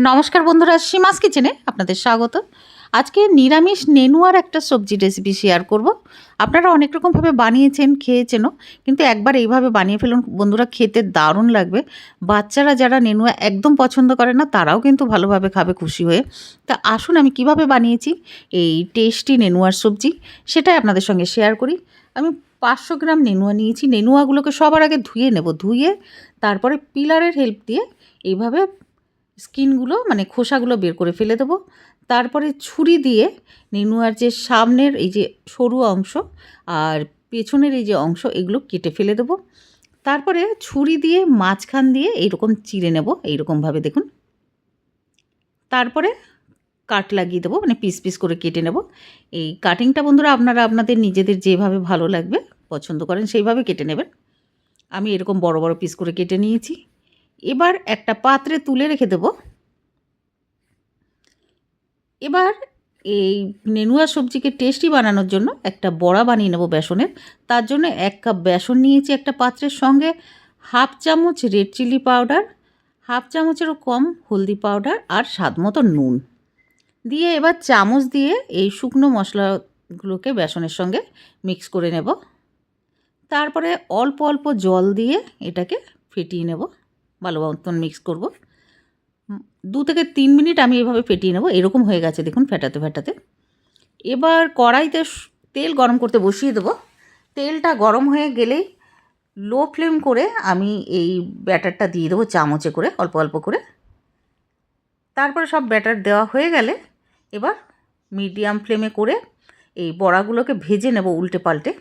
নমস্কার বন্ধুরা, সীমাস কিচেনে আপনাদের স্বাগত। আজকে নিরামিষ নেনুয়ার একটা সবজি রেসিপি শেয়ার করব। আপনারা অনেক রকমভাবে বানিয়েছেন, খেয়েছেনও, কিন্তু একবার এইভাবে বানিয়ে ফেলুন বন্ধুরা, খেতে দারুণ লাগবে। বাচ্চারা যারা নেনুয়া একদম পছন্দ করে না তারাও কিন্তু ভালোভাবে খাবে খুশি হয়ে। তা আসুন আমি কিভাবে বানিয়েছি এই টেস্টি নেনুয়ার সবজি সেটাই আপনাদের সঙ্গে শেয়ার করি। আমি 500 গ্রাম নেনুয়া নিয়েছি। নেনুয়াগুলোকে সবার আগে ধুয়ে নেব, ধুয়ে তারপরে পিলারের হেল্প দিয়ে এইভাবে স্কিনগুলো মানে খোসাগুলো বের করে ফেলে দেবো। তারপরে ছুরি দিয়ে নেনুয়ার যে সামনের এই যে সরু অংশ আর পেছনের এই যে অংশ এগুলো কেটে ফেলে দেবো। তারপরে ছুরি দিয়ে মাঝখান দিয়ে এইরকম চিড়ে নেব, এইরকমভাবে দেখুন। তারপরে কাট লাগিয়ে দেবো, মানে পিস পিস করে কেটে নেব। এই কাটিংটা বন্ধুরা আপনারা আপনাদের নিজেদের যেভাবে ভালো লাগবে পছন্দ করেন সেইভাবে কেটে নেবেন। আমি এরকম বড় বড় পিস করে কেটে নিয়েছি। এবার একটা পাত্রে তুলে রেখে দেবো। এবার এই নেনুয়া সবজিকে টেস্টি বানানোর জন্য একটা বড়া বানিয়ে নেব বেসনের। তার জন্য 1 কাপ বেসন নিয়েছি একটা পাত্রের সঙ্গে, হাফ চামচ রেড চিলি পাউডার, হাফ চামচেরও কম হলদি পাউডার আর স্বাদ মতো নুন দিয়ে এবার চামচ দিয়ে এই শুকনো মশলাগুলোকে বেসনের সঙ্গে মিক্স করে নেব। তারপরে অল্প অল্প জল দিয়ে এটাকে ফেটিয়ে নেব, ভালো মতন মিক্স করব। 2 থেকে 3 মিনিট আমি এভাবে ফেটিয়ে নেব। এরকম হয়ে গেছে দেখুন ফেটাতে ফেটাতে। এবার কড়াইতে তেল গরম করতে বসিয়ে দেবো। তেলটা গরম হয়ে গেলেই লো ফ্লেম করে আমি এই ব্যাটারটা দিয়ে দেবো চামচে করে, অল্প অল্প করে। তারপরে সব ব্যাটার দেওয়া হয়ে গেলে এবার মিডিয়াম ফ্লেমে করে এই বড়াগুলোকে ভেজে নেব উল্টে পাল্টে।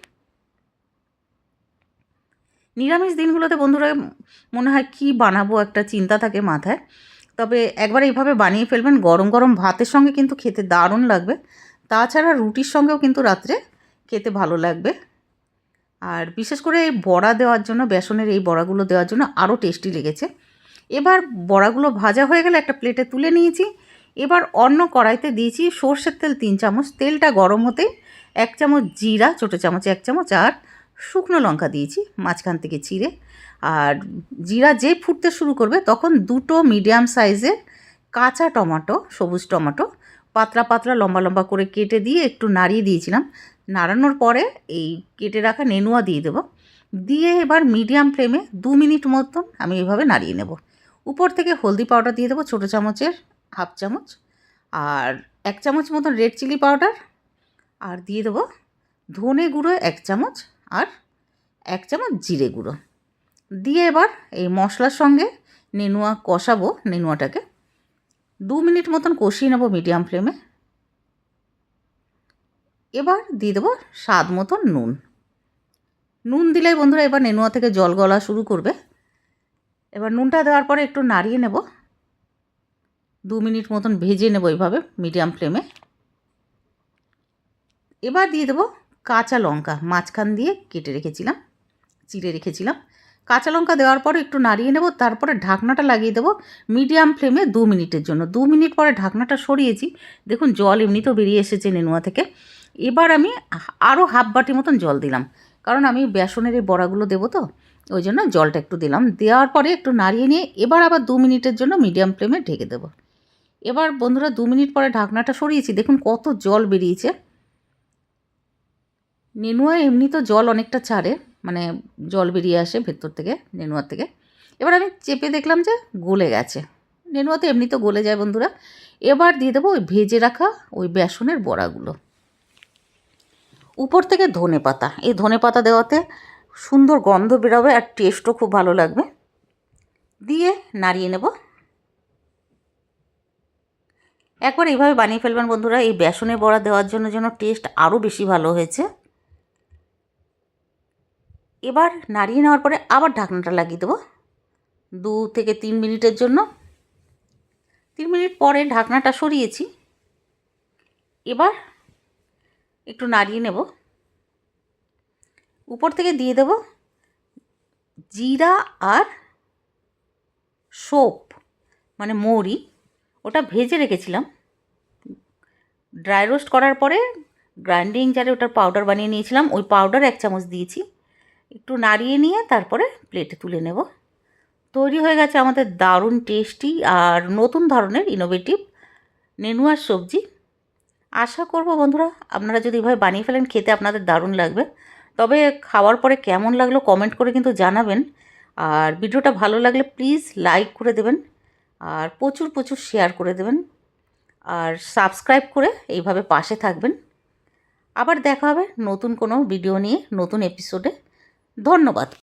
নিরামিষ দিনগুলোতে বন্ধুরা মনে হয় কি বানাবো একটা চিন্তা থাকে মাথায়, তবে একবার এইভাবে বানিয়ে ফেলবেন, গরম গরম ভাতের সঙ্গে কিন্তু খেতে দারুণ লাগবে। তাছাড়া রুটির সঙ্গেও কিন্তু রাত্রে খেতে ভালো লাগবে। আর বিশেষ করে এই বড়া দেওয়ার জন্য, বেসনের এই বড়াগুলো দেওয়ার জন্য আরও টেস্টি লেগেছে। এবার বড়াগুলো ভাজা হয়ে গেলে একটা প্লেটে তুলে নিয়েছি। এবার অন্য কড়াইতে দিয়েছি সর্ষের তেল 3 চামচ। তেলটা গরম হতেই 1 চামচ জিরা, ছোটো চামচে 1 চামচ, আর শুকনো লঙ্কা দিয়েছি মাঝখান থেকে চিড়ে। আর জিরা যেই ফুটতে শুরু করবে তখন 2টো মিডিয়াম সাইজের কাঁচা টমেটো, সবুজ টমেটো পাতলা পাতলা লম্বা লম্বা করে কেটে দিয়ে একটু নাড়িয়ে দিয়েছিলাম। নাড়ানোর পরে এই কেটে রাখা নেনুয়া দিয়ে দেবো। দিয়ে এবার মিডিয়াম ফ্লেমে 2 মিনিট মতন আমি এভাবে নাড়িয়ে নেব। উপর থেকে হলদি পাউডার দিয়ে দেবো ছোটো চামচের হাফ চামচ, আর 1 চামচ মতন রেড চিলি পাউডার, আর দিয়ে দেবো ধনে গুঁড়ো 1 চামচ, আর 1 চামচ জিরে গুঁড়ো দিয়ে এবার এই মশলার সঙ্গে নেনুয়া কষাবো। নেনুয়াটাকে 2 মিনিট মতন কষিয়ে নেব মিডিয়াম ফ্লেমে। এবার দিয়ে দেবো স্বাদ মতন নুন। নুন দিলেই বন্ধুরা এবার নেনুয়া থেকে জল গলা শুরু করবে। এবার নুনটা দেওয়ার পরে একটু নাড়িয়ে নেব, 2 মিনিট মতন ভেজে নেব এইভাবে মিডিয়াম ফ্লেমে। এবার দিয়ে দেবো কাঁচা লঙ্কা, মাঝখান দিয়ে কেটে রেখেছিলাম, চিড়ে রেখেছিলাম। কাঁচা লঙ্কা দেওয়ার পরে একটু নাড়িয়ে নেব, তারপরে ঢাকনাটা লাগিয়ে দেবো মিডিয়াম ফ্লেমে 2 মিনিটের জন্য। 2 মিনিট পরে ঢাকনাটা সরিয়েছি, দেখুন জল এমনিতেও বেরিয়ে এসেছে নেনুয়া থেকে। এবার আমি আরও হাফ বাটি মতন জল দিলাম, কারণ আমি বেসনের এই বড়াগুলো দেবো তো, ওই জন্য জলটা একটু দিলাম। দেওয়ার পরে একটু নাড়িয়ে নিয়ে এবার আবার 2 মিনিটের জন্য মিডিয়াম ফ্লেমে ঢেকে দেবো। এবার বন্ধুরা 2 মিনিট পরে ঢাকনাটা সরিয়েছি, দেখুন কত জল বেরিয়েছে। নেনুয়া এমনি তো জল অনেকটা ছাড়ে, মানে জল বেরিয়ে আসে ভেতর থেকে নেনুয়ার থেকে। এবার আমি চেপে দেখলাম যে গলে গেছে। নেনুয়া তো এমনি তো গলে যায় বন্ধুরা। এবার দিয়ে দেবো ওই ভেজে রাখা ওই বেসনের বড়াগুলো। উপর থেকে ধনে পাতা, এই ধনে পাতা দেওয়াতে সুন্দর গন্ধ বেরোবে আর টেস্টও খুব ভালো লাগবে। দিয়ে নাড়িয়ে নেব। একবার এইভাবে বানিয়ে ফেলবেন বন্ধুরা, এই বেসনের বড়া দেওয়ার জন্য যেন টেস্ট আরও বেশি ভালো হয়েছে। এবার নাড়িয়ে নেওয়ার পরে আবার ঢাকনাটা লাগিয়ে দেবো 2 থেকে 3 মিনিটের জন্য। 3 মিনিট পরে ঢাকনাটা সরিয়েছি। এবার একটু নাড়িয়ে নেব। উপর থেকে দিয়ে দেব জিরা আর সৌপ, মানে মৌরি, ওটা ভেজে রেখেছিলাম। ড্রাই রোস্ট করার পরে গ্রাইন্ডিং জারে ওটার পাউডার বানিয়ে নিয়েছিলাম, ওই পাউডার 1 চামচ দিয়েছি। একটু নাড়িয়ে নিয়ে তারপরে প্লেটে তুলে নেব। তৈরি হয়ে গেছে আমাদের দারুণ টেস্টি আর নতুন ধরনের ইনোভেটিভ নেনুয়ার সবজি। আশা করব বন্ধুরা আপনারা যদি এভাবে বানিয়ে ফেলেন খেতে আপনাদের দারুণ লাগবে। তবে খাওয়ার পরে কেমন লাগলো কমেন্ট করে কিন্তু জানাবেন। আর ভিডিওটা ভালো লাগলে প্লিজ লাইক করে দেবেন আর প্রচুর প্রচুর শেয়ার করে দেবেন আর সাবস্ক্রাইব করে এইভাবে পাশে থাকবেন। আবার দেখা হবে নতুন কোনো ভিডিও নিয়ে নতুন এপিসোডে। ধন্যবাদ।